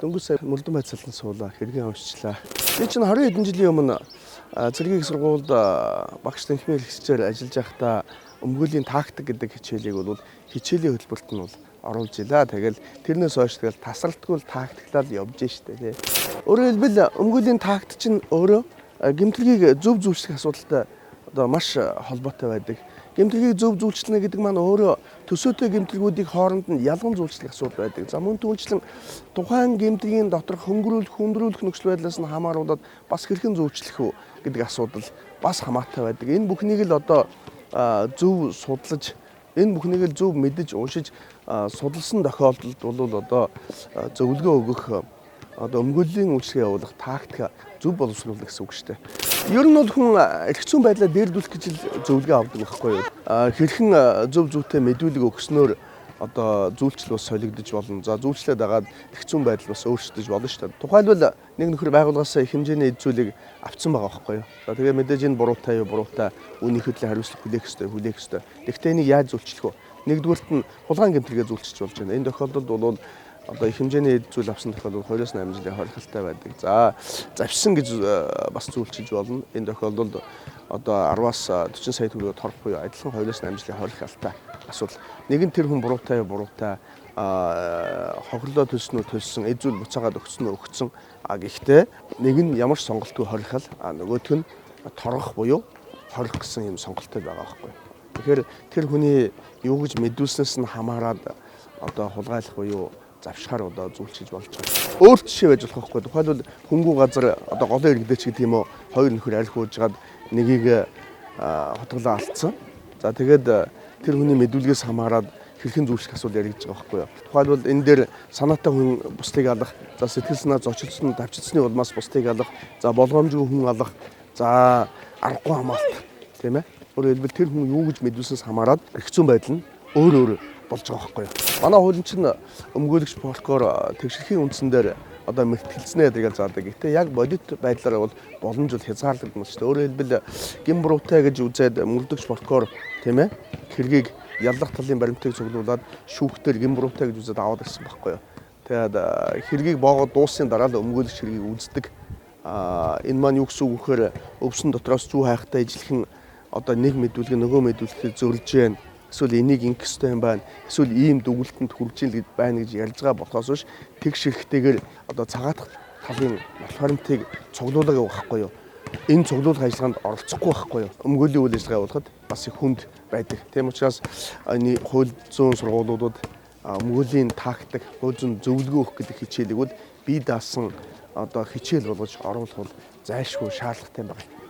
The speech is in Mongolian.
Дөнгөж сая Мөлдөн байцаалтан суулаа хэргийн уншчлаа. Би чинь 20 хэдэн жилийн өмнө цэргийн их сургуульд багш танхимын хэлэгчээр ажиллаж байхдаа өмгөөлийн тактик гэдэг хичээлийг бол хичээлийн хөтөлбөрт нь бол оруулж илаа. Тэгэл тэрнээс хойш тэгэл тасралтгүй тактиклал явж штэ тий. Өөрөөр хэлбэл өмгөөлийн тактик чинь өөрөө гэмтгэлийг зөв зөвчлөх асуудалтай одоо маш холбоотой байдаг. Гэмтгэлийг зөв зөвчлөнө гэдэг маань өөрөө төсөөтэй гэмтгэлгүүдийг хооронд нь ялган зөвчлөх асуудал байдаг. За мөн түүнчлэн тухайн гэмтгэлгийн доторх хүндрүүлэх нөхцөл байдлаас нь хамааруулаад бас хэрхэн зөвчлөх үү гэдэг асуудал бас хамаатай байдаг. Энэ бүхнийг л одоо зөв судлаж, энэ бүхнийг л зөв мэдэж уншиж судалсан тохиолдолд бол одоо зөвлөгөө өгөх одоо өмгөөллийн үйлчлэгээ явуулах тактик зөв боловсруулах гэсэн үг шүү дээ. Ер нь бол хүн эрх зүйн байдлаа дээрдүүлэх гэж л зөвлөгөө авдаг байхгүй юу? Хэрхэн зөв зүйтэй мэдүүлэг өгснөөр одоо зүйлчлэл бас солигдож болно. За зүйлчлээд агаад эрх зүйн байдал бас өөрчлөгдөж болно шүү дээ. Тухайлбал нэг нөхөр байгууллагаас их хэмжээний эззүүлэг авцсан байгаа байхгүй юу? За тэгээ мэдээж энэ буруутай юу буруутай үүний хөдөлгөөний хариуцлага хүлээх ёстой. Гэхдээ энийг яаж зөвчлөх вэ? Нэгдүгüрт нь хулгайн гэмтгэлгээ зөвчилж болж байна. Энэ тохиолдолд бол одоо их хэмжээний зүйл авсан тохиолдолд 2-8 жилийн хоригдолтой байдаг. За завьсан гэж бас зөвлөж болно. Энэ тохиолдолд одоо 10-аас 40 сая төгрөг торох буюу адилхан 2-8 жилийн хоригдолтой асуудал. Нэг нь тэр хүн буруутай хохирлоо төлсөн, эд зүйл буцаагаад өгсөн. Гэхдээ нэг нь ямар ч сонголтгүй хоригдол, нөгөөх нь торгох буюу хорих гэсэн юм сонголттой байгаа байхгүй. Тэгэхээр тэр хүний юу гэж мэдүүлснээс нь хамаарад одоо хулгайлах буюу завшихаар одоо зүйлчиж болж байгаа. Өөр жишээ байж болох байхгүй. Тухайлбал хөнгүү газар одоо голын иргэдэж гэдэг юм уу, хоёр нөхөр арх уужгаад нэгийг хотголоо алдсан. За тэгээд тэр хүний мэдүүлгээс хамаарад хэрхэн зүйлчлэх асуудал яригдж байгаа байхгүй юу. Тухайлбал энэ дээр санаатай хүн бусдыг алах, за сэтгэл санаа зочилсон, давчилсны улмаас бусдыг алах, за болгоомжгүй хүн алах, за аргагүй хамгаалт тийм ээ. Өөрөөр хэлбэл тэр хүн юу гэж мэдүүлснээс хамаарад эрх зүйн байдал нь өөр болж байгаа байхгүй юу. Манай хуулийн чинь өмгөөлөгч прокурор тэгшэрхийн үндсэн дээр одоо мэтгэлцнээ гэдэг заадаг. Гэхдээ яг бодит байдлаар бол боломжтой хязгаарлагдсан шүү дээ. Өөрөөр хэлбэл гин буруутай гэж үзээд мөрдөгч прокурор тийм ээ хэргийг яллах талын баримтыг цуглуулад шүүхтэр гин буруутай гэж үзээд аваад ирсэн байхгүй юу. Тэгээд хэргийг боогод дуусны дараа л өмгөөлөгч хэргийг үздэг. Энэ маань юу гэсэн үг вэхээр өвсөн дотроос зүү хайхтай ижилхэн одоо нэг мэдүүлэг нөгөө мэдүүлэхийг зөвлөж байна. Эсвэл энийг ингэх ёстой юм байна. Эсвэл ийм дүгнэлтэнд хүрж ийн гэж байна гэж ярьж байгаа болохоос биш тэгш хэрэгтэй одоо цагаатах талын платформыг цуглуулга явахгүй юу. Энэ цуглуулга ажиллагаанд оролцохгүй байхгүй юу. Өмгөөлийн үйл ажиллагаа явуулахад бас их хүнд байдаг. Тийм учраас энэ хууль зүйн сургуулиудад өмгөөлийн тактик, хууль зүйн зөвлөгөө өгөх гэдэг хичээлийг бол бие даасан одоо хичээл болгож оруулах бол зайлшгүй шаардлагатай байна.